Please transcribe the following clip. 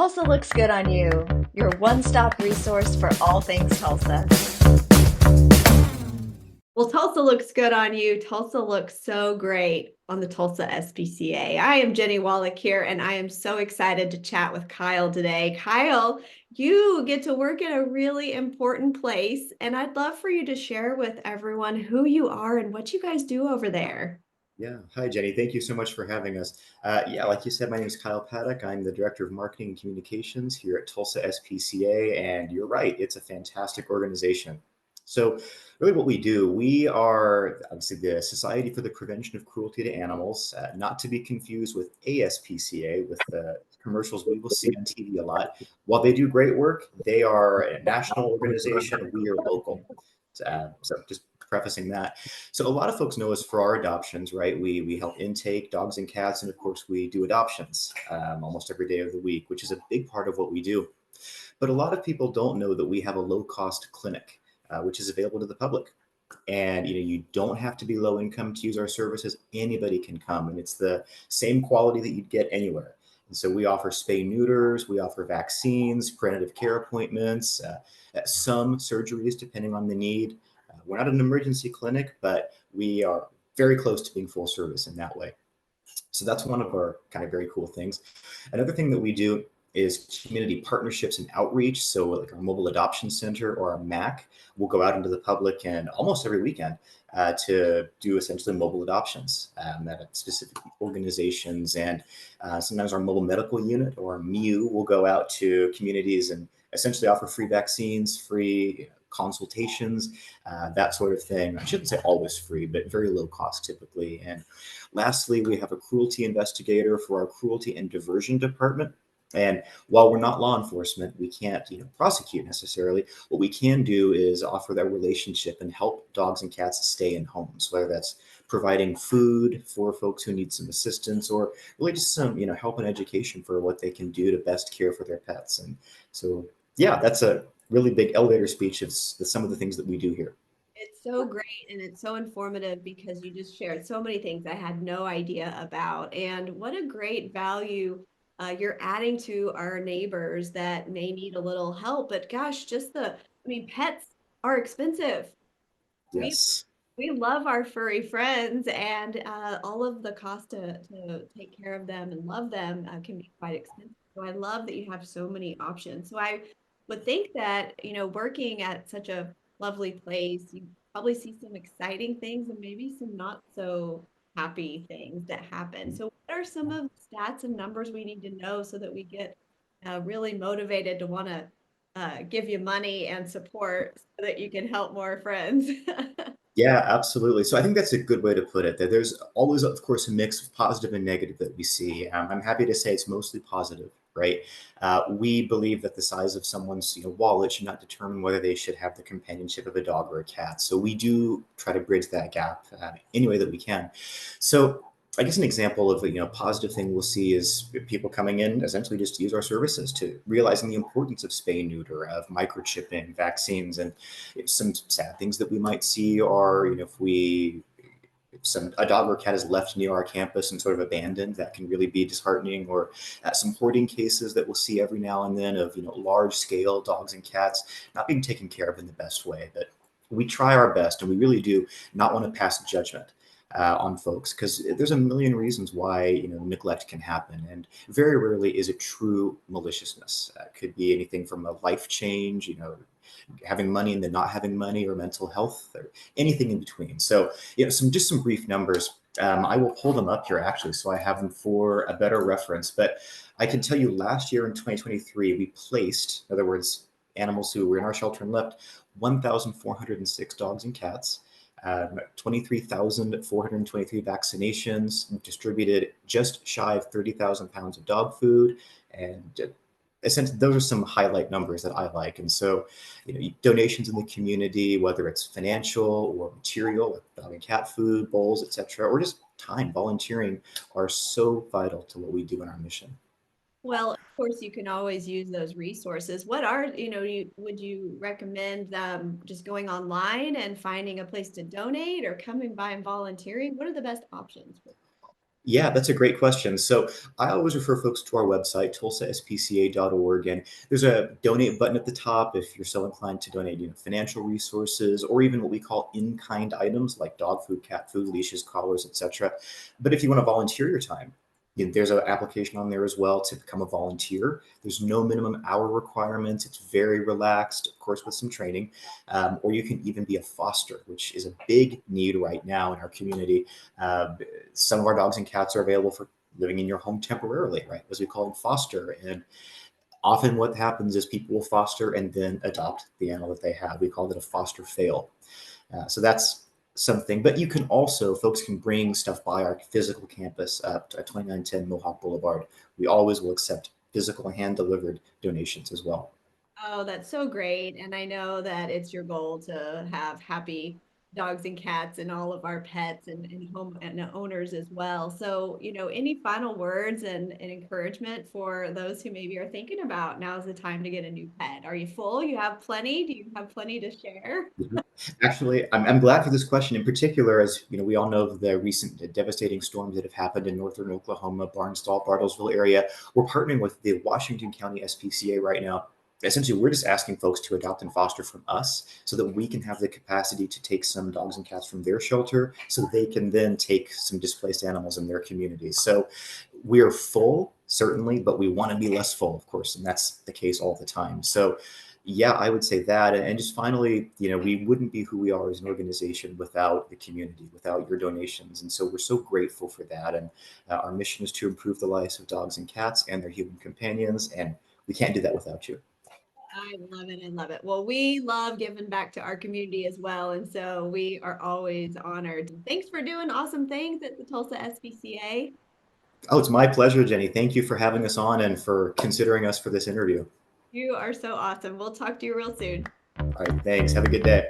Tulsa looks good on you, your one-stop resource for all things Tulsa. Well, Tulsa looks good on you. Tulsa looks so great on the Tulsa SPCA. I am Jennie Wolek here, and I am so excited to chat with Kyle today. Kyle, you get to work in a really important place, and I'd love for you to share with everyone who you are and what you guys do over there. Yeah. Hi, Jenny. Thank you so much for having us. Like you said, my name is Kyle Paddock. I'm the Director of Marketing and Communications here at Tulsa SPCA. And you're right, it's a fantastic organization. So, really, what we do, we are obviously the Society for the Prevention of Cruelty to Animals, not to be confused with ASPCA, with the commercials we will see on TV a lot. While they do great work, they are a national organization. We are local. So just prefacing that. So a lot of folks know us for our adoptions, right? We help intake dogs and cats, and of course we do adoptions almost every day of the week, which is a big part of what we do. But a lot of people don't know that we have a low-cost clinic, which is available to the public. And you don't have to be low income to use our services. Anybody can come, and it's the same quality that you'd get anywhere. And so we offer spay neuters, we offer vaccines, preventative care appointments, some surgeries depending on the need. We're not an emergency clinic, but we are very close to being full service in that way. So that's one of our kind of very cool things. Another thing that we do is community partnerships and outreach. So like our mobile adoption center or our MAC will go out into the public and almost every weekend to do essentially mobile adoptions at specific organizations. And sometimes our mobile medical unit or MU will go out to communities and essentially offer free vaccines, free consultations, that sort of thing. I shouldn't say always free, but very low cost typically. And lastly, we have a cruelty investigator for our cruelty and diversion department. And while we're not law enforcement, we can't, prosecute necessarily. What we can do is offer that relationship and help dogs and cats stay in homes, whether that's providing food for folks who need some assistance or really just some, help and education for what they can do to best care for their pets. And so, yeah, that's a really big elevator speech of some of the things that we do here. It's so great and it's so informative because you just shared so many things I had no idea about. And what a great value you're adding to our neighbors that may need a little help. But gosh, pets are expensive. We Yes. we love our furry friends, and all of the cost to take care of them and love them can be quite expensive. So I love that you have so many options. So I would think that, working at such a lovely place, you probably see some exciting things and maybe some not so happy things that happen. So what are some of the stats and numbers we need to know so that we get really motivated to want to give you money and support so that you can help more friends? Yeah, absolutely. So I think that's a good way to put it. That there's always, of course, a mix of positive and negative that we see. I'm happy to say it's mostly positive, right? We believe that the size of someone's wallet should not determine whether they should have the companionship of a dog or a cat. So we do try to bridge that gap any way that we can. So I guess an example of a positive thing we'll see is people coming in essentially just to use our services, to realizing the importance of spay neuter, of microchipping, vaccines, and some sad things that we might see are if a dog or cat is left near our campus and sort of abandoned, that can really be disheartening. Or some hoarding cases that we'll see every now and then of large scale dogs and cats not being taken care of in the best way. But we try our best, and we really do not want to pass judgment on folks, because there's a million reasons why neglect can happen, and very rarely is it true maliciousness. It could be anything from a life change, having money and then not having money, or mental health, or anything in between. So some brief numbers. I will pull them up here actually, so I have them for a better reference. But I can tell you, last year in 2023, we placed, in other words, animals who were in our shelter and left, 1,406 dogs and cats. 23,423 vaccinations, distributed just shy of 30,000 pounds of dog food. And essentially, those are some highlight numbers that I like. And so, donations in the community, whether it's financial or material, like dog and cat food, bowls, etc., or just time, volunteering, are so vital to what we do in our mission. Well, of course, you can always use those resources. What are, would you recommend just going online and finding a place to donate or coming by and volunteering? What are the best options? Yeah, that's a great question. So I always refer folks to our website, tulsaspca.org, and there's a donate button at the top if you're so inclined to donate, financial resources or even what we call in-kind items like dog food, cat food, leashes, collars, etc. But if you want to volunteer your time, there's an application on there as well to become a volunteer. There's no minimum hour requirements. It's very relaxed, of course, with some training. Or you can even be a foster, which is a big need right now in our community. Uh, some of our dogs and cats are available for living in your home temporarily, right? As we call them, foster. And often what happens is people will foster and then adopt the animal that they have. We call it a foster fail. So that's something. But you can also, folks can bring stuff by our physical campus at 2910 Mohawk Boulevard. We always will accept physical hand delivered donations as well. Oh, that's so great. And I know that it's your goal to have happy dogs and cats and all of our pets and home and owners as well. So, any final words and encouragement for those who maybe are thinking about now's the time to get a new pet? Are you full? You have plenty? Do you have plenty to share? Actually, I'm glad for this question in particular, as we all know of the recent devastating storms that have happened in northern Oklahoma, Barnstable, Bartlesville area. We're partnering with the Washington County SPCA right now. Essentially, we're just asking folks to adopt and foster from us so that we can have the capacity to take some dogs and cats from their shelter so they can then take some displaced animals in their communities. So we're full, certainly, but we want to be less full, of course, and that's the case all the time. So yeah, I would say that. And just finally, we wouldn't be who we are as an organization without the community, without your donations. And so we're so grateful for that. And our mission is to improve the lives of dogs and cats and their human companions. And we can't do that without you. I love it and love it. Well, we love giving back to our community as well. And so we are always honored. Thanks for doing awesome things at the Tulsa SPCA. Oh, it's my pleasure, Jenny. Thank you for having us on and for considering us for this interview. You are so awesome. We'll talk to you real soon. All right, thanks. Have a good day.